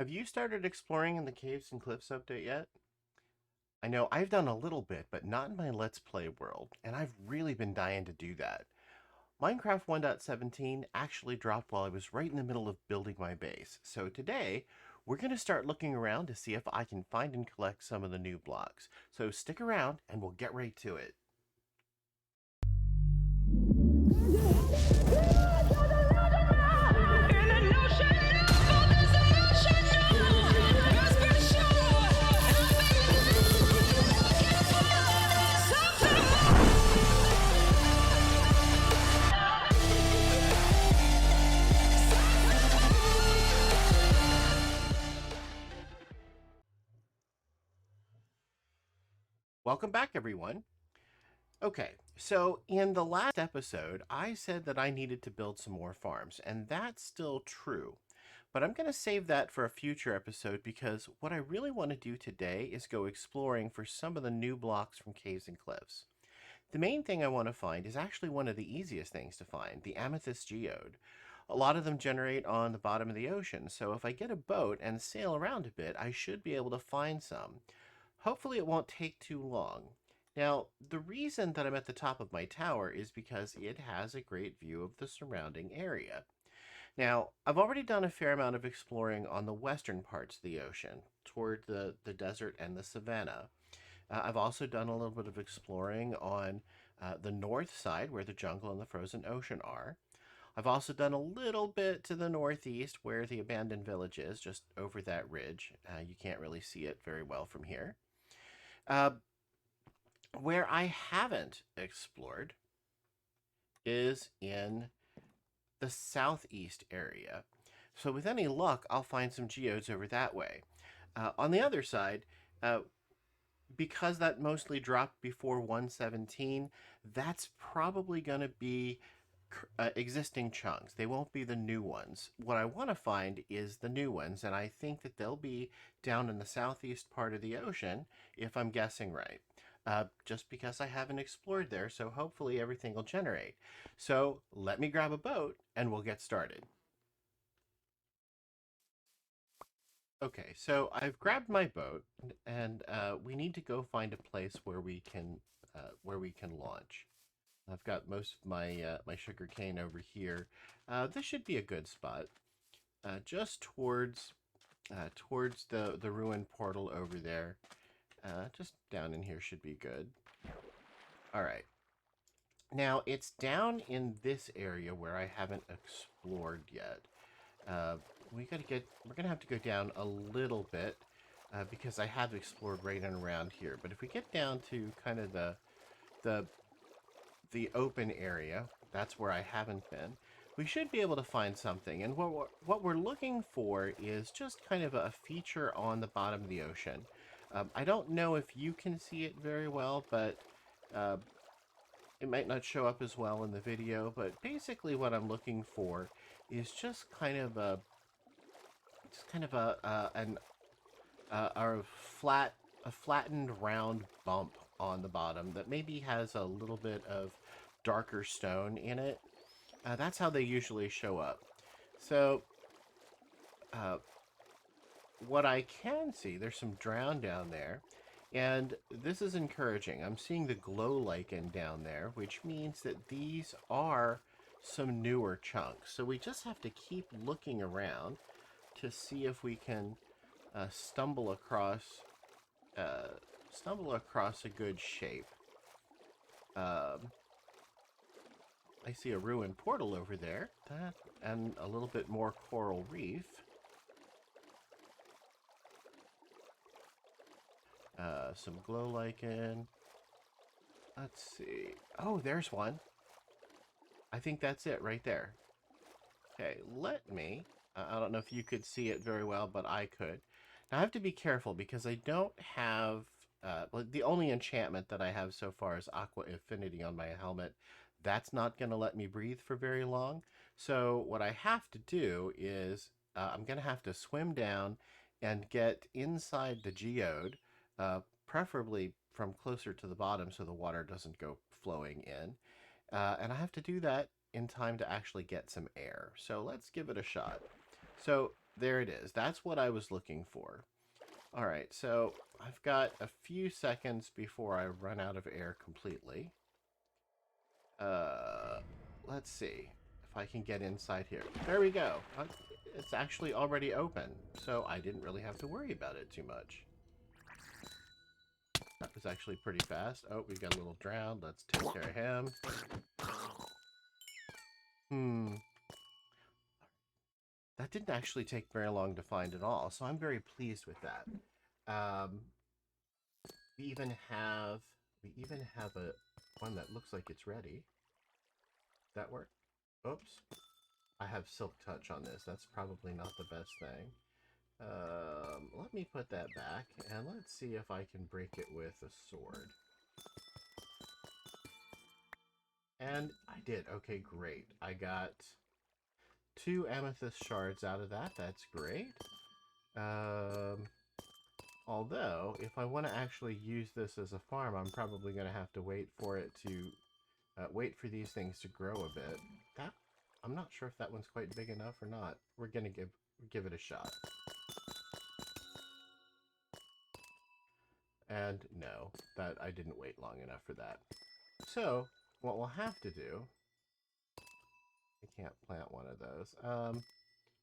Have you started exploring in the Caves and Cliffs update yet? I know I've done a little bit, but not in my Let's Play world, and I've really been dying to do that. Minecraft 1.17 actually dropped while I was right in the middle of building my base, so today we're going to start looking around to see if I can find and collect some of the new blocks. So stick around and we'll get right to it. Welcome back, everyone. Okay, so in the last episode, I said that I needed to build some more farms, and that's still true. But I'm going to save that for a future episode because what I really want to do today is go exploring for some of the new blocks from Caves and Cliffs. The main thing I want to find is actually one of the easiest things to find, the Amethyst geode. A lot of them generate on the bottom of the ocean, so if I get a boat and sail around a bit, I should be able to find some. Hopefully it won't take too long. Now, the reason that I'm at the top of my tower is because it has a great view of the surrounding area. Now, I've already done a fair amount of exploring on the western parts of the ocean, toward the desert and the savanna. I've also done a little bit of exploring on the north side, where the jungle and the frozen ocean are. I've also done a little bit to the northeast, where the abandoned village is, just over that ridge. You can't really see it very well from here. Uh, where I haven't explored is in the southeast area. So with any luck, I'll find some geodes over that way. On the other side, because that mostly dropped before 117, that's probably going to be existing chunks. They won't be the new ones. What I want to find is the new ones, and I think that they'll be down in the southeast part of the ocean, if I'm guessing right. Just because I haven't explored there, so hopefully everything will generate. So let me grab a boat and we'll get started. Okay, so I've grabbed my boat, and we need to go find a place where we can launch. I've got most of my sugar cane over here. This should be a good spot, just towards the ruined portal over there. Just down in here should be good. All right. Now it's down in this area where I haven't explored yet. Uh, we're gonna have to go down a little bit because I have explored right and around here. But if we get down to kind of the the open area, that's where I haven't been, we should be able to find something. And what we're looking for is just kind of a feature on the bottom of the ocean. I don't know if you can see it very well, but uh, it might not show up as well in the video. But basically what I'm looking for is just kind of a a flattened round bump on the bottom that maybe has a little bit of darker stone in it. That's how they usually show up. So uh, what I can see, there's some drown down there, and this is encouraging. I'm seeing the glow lichen down there, which means that these are some newer chunks. So we just have to keep looking around to see if we can uh, stumble across stumble across a good shape. Um, I see a ruined portal over there, and a little bit more coral reef. Some glow lichen. Let's see. Oh, there's one. I think that's it right there. Okay, let me. I don't know if you could see it very well, but I could. Now I have to be careful because I don't have. Well, the only enchantment that I have so far is Aqua Affinity on my helmet. That's not going to let me breathe for very long. So what I have to do is I'm going to have to swim down and get inside the geode, preferably from closer to the bottom so the water doesn't go flowing in. And I have to do that in time to actually get some air. So let's give it a shot. So There it is. That's what I was looking for. All right, so I've got a few seconds before I run out of air completely. Uh, let's see if I can get inside here. There we go. It's actually already open, so I didn't really have to worry about it too much. That was actually pretty fast. Oh, we got a little drowned. Let's take care of him. That didn't actually take very long to find at all, so I'm very pleased with that. Um, we even have a one that looks like it's ready. That work? Oops. I have silk touch on this. That's probably not the best thing. Let me put that back, and let's see if I can break it with a sword. And I did. Okay, great. I got 2 amethyst shards out of that. That's great. Although, if I want to actually use this as a farm, I'm probably going to have to wait for it to wait for these things to grow a bit. That I'm not sure if that one's quite big enough or not. We're going to give it a shot. And no, that I didn't wait long enough for that. So, what we'll have to do... I can't plant one of those.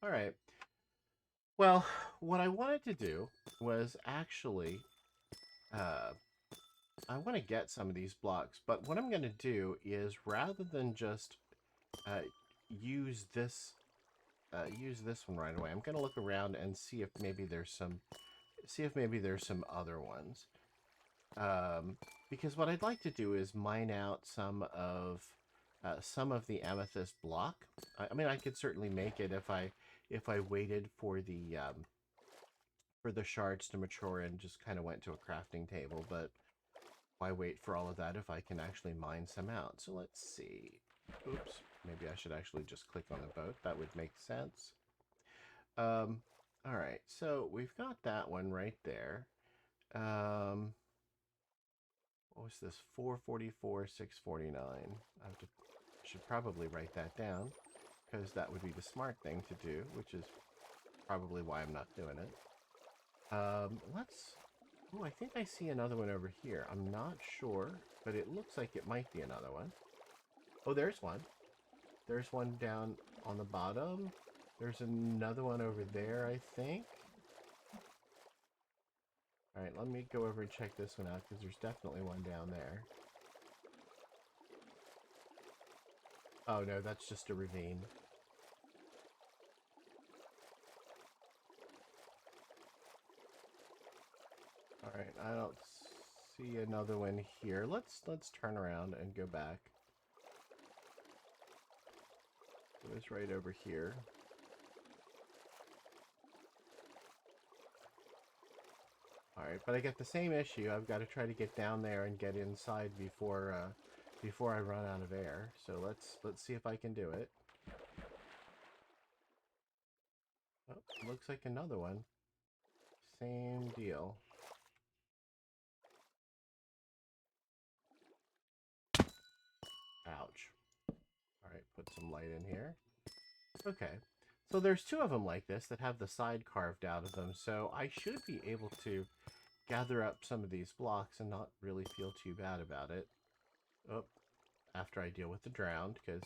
Alright. Well, what I wanted to do was actually... I want to get some of these blocks, but what I'm going to do is, rather than just use this one right away, I'm going to look around and see if maybe there's some other ones. Because what I'd like to do is mine out some of the amethyst block. I mean, I could certainly make it if I waited for the shards to mature and just kind of went to a crafting table, but why wait for all of that if I can actually mine some out? So let's see. Oops, maybe I should actually just click on the boat. That would make sense. All right, so we've got that one right there. What was this? 444, 649. I should probably write that down, because that would be the smart thing to do, which is probably why I'm not doing it. Let's... Oh, I think I see another one over here. I'm not sure, but it looks like it might be another one. Oh, there's one. There's one down on the bottom. There's another one over there, I think. Alright, let me go over and check this one out, because there's definitely one down there. Oh no, that's just a ravine. Alright, I don't see another one here. Let's turn around and go back. It was right over here. Alright, but I get the same issue. I've got to try to get down there and get inside before I run out of air. So let's see if I can do it. Oh, looks like another one. Same deal. Ouch. Alright, put some light in here. Okay. So there's 2 of them like this that have the side carved out of them, so I should be able to gather up some of these blocks and not really feel too bad about it. Oh, after I deal with the drowned, because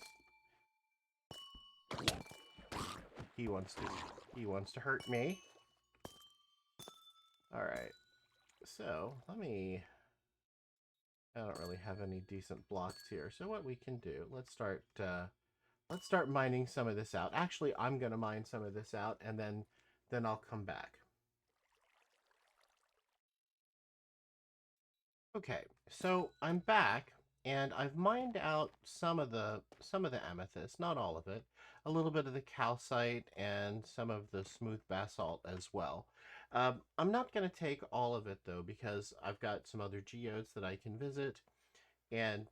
he wants to hurt me. Alright. So, I don't really have any decent blocks here. So what we can do, let's start mining some of this out. Actually, I'm going to mine some of this out, and then I'll come back. Okay, so I'm back, and I've mined out some of the amethyst, not all of it, a little bit of the calcite, and some of the smooth basalt as well. I'm not going to take all of it, though, because I've got some other geodes that I can visit, and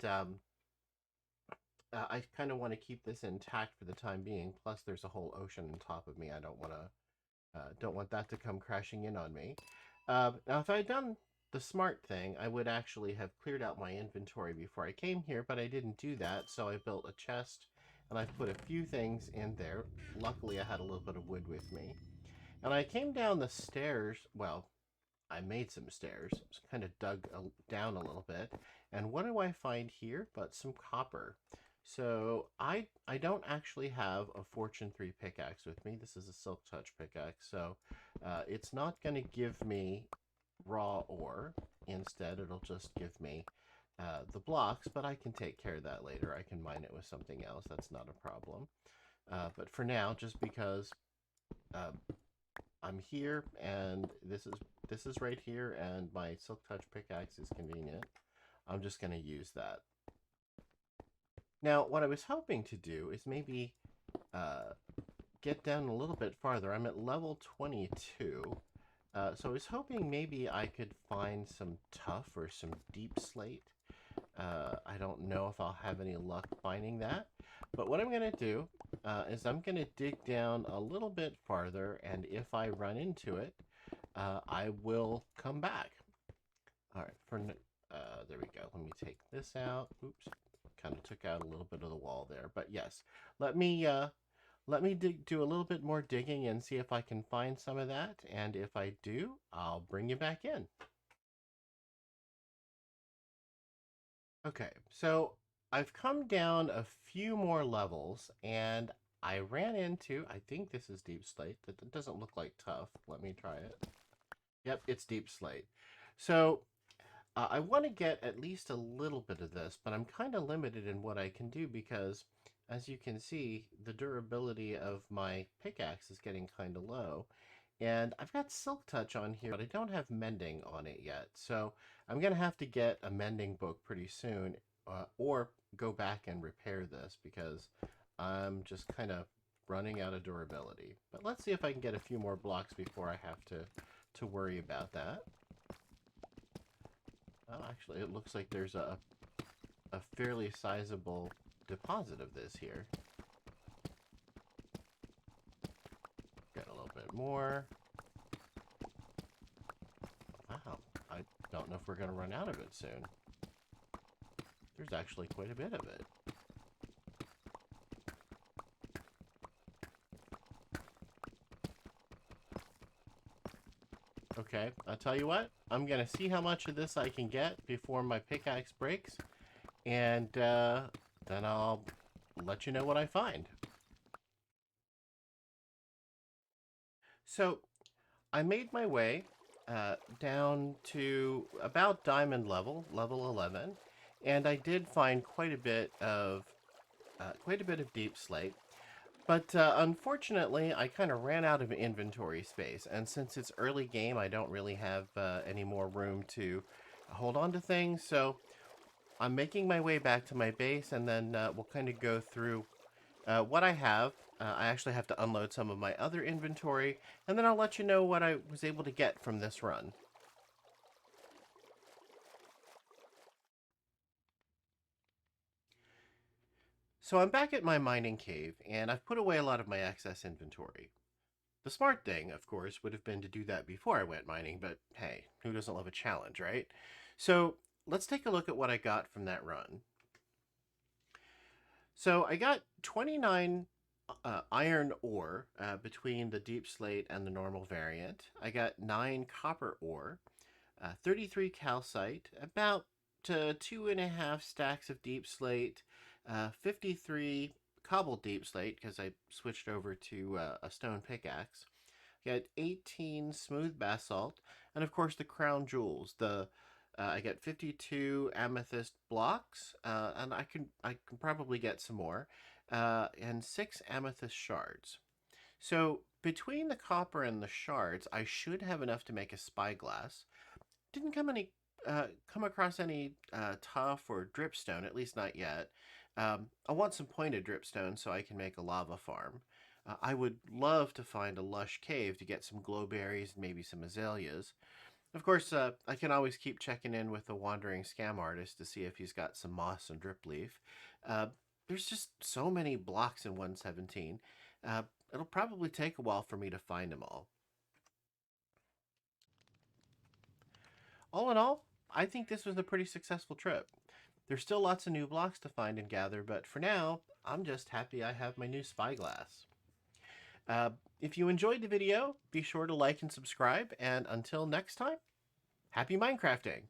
I kind of want to keep this intact for the time being. Plus, there's a whole ocean on top of me. I don't want that to come crashing in on me. Now, if I had done the smart thing, I would actually have cleared out my inventory before I came here, but I didn't do that, so I built a chest, and I've put a few things in there. Luckily, I had a little bit of wood with me. And I came down the stairs. Well, I made some stairs. Just kind of dug down a little bit. And what do I find here but some copper? So I don't actually have a Fortune 3 pickaxe with me. This is a Silk Touch pickaxe. So it's not going to give me raw ore. Instead, it'll just give me the blocks, but I can take care of that later. I can mine it with something else. That's not a problem. But for now, just because uh, I'm here and this is right here, and my Silk Touch pickaxe is convenient, I'm just going to use that. Now, what I was hoping to do is maybe get down a little bit farther. I'm at level 22. So I was hoping maybe I could find some tuff or some deep slate. I don't know if I'll have any luck finding that. But what I'm going to do is I'm going to dig down a little bit farther, and if I run into it, I will come back. All right, there we go. Let me take this out. Oops, kind of took out a little bit of the wall there. But yes, let me do a little bit more digging and see if I can find some of that. And if I do, I'll bring you back in. Okay, so I've come deep a few more levels, and I ran into, I think this is deep slate. That doesn't look like tuff. Let me try it. Yep, it's deep slate. So I want to get at least a little bit of this, but I'm kind of limited in what I can do because, as you can see, the durability of my pickaxe is getting kind of low. And I've got Silk Touch on here, but I don't have Mending on it yet. So I'm going to have to get a Mending book pretty soon, or go back and repair this because I'm just kind of running out of durability. But let's see if I can get a few more blocks before I have to worry about that. Oh, actually, it looks like there's a fairly sizable deposit of this here. Got a little bit more. Wow, I don't know if we're going to run out of it soon. There's actually quite a bit of it. Okay, I'll tell you what. I'm going to see how much of this I can get before my pickaxe breaks. And then I'll let you know what I find. So I made my way down to about diamond level, level 11, and I did find quite a bit of deep slate. But unfortunately, I kind of ran out of inventory space, and since it's early game, I don't really have any more room to hold on to things. So I'm making my way back to my base, and then we'll kind of go through what I have. I actually have to unload some of my other inventory, and then I'll let you know what I was able to get from this run. So I'm back at my mining cave, and I've put away a lot of my excess inventory. The smart thing, of course, would have been to do that before I went mining, but hey, who doesn't love a challenge, right? So let's take a look at what I got from that run. So I got 29 iron ore between the deep slate and the normal variant. I got 9 copper ore, 33 calcite, about 2.5 stacks of deep slate, 53 cobbled deep slate because I switched over to a stone pickaxe. I got 18 smooth basalt, and of course the crown jewels. I get 52 amethyst blocks, and I can probably get some more, and 6 amethyst shards. So between the copper and the shards, I should have enough to make a spyglass. Didn't come across any tuff or dripstone, at least not yet. I want some pointed dripstone so I can make a lava farm. I would love to find a lush cave to get some glowberries and maybe some azaleas. Of course, I can always keep checking in with the wandering scam artist to see if he's got some moss and drip leaf. There's just so many blocks in 117. It'll probably take a while for me to find them all. All in all, I think this was a pretty successful trip. There's still lots of new blocks to find and gather, but for now, I'm just happy I have my new spyglass. Uh, if you enjoyed the video, be sure to like and subscribe. And until next time, happy Minecrafting!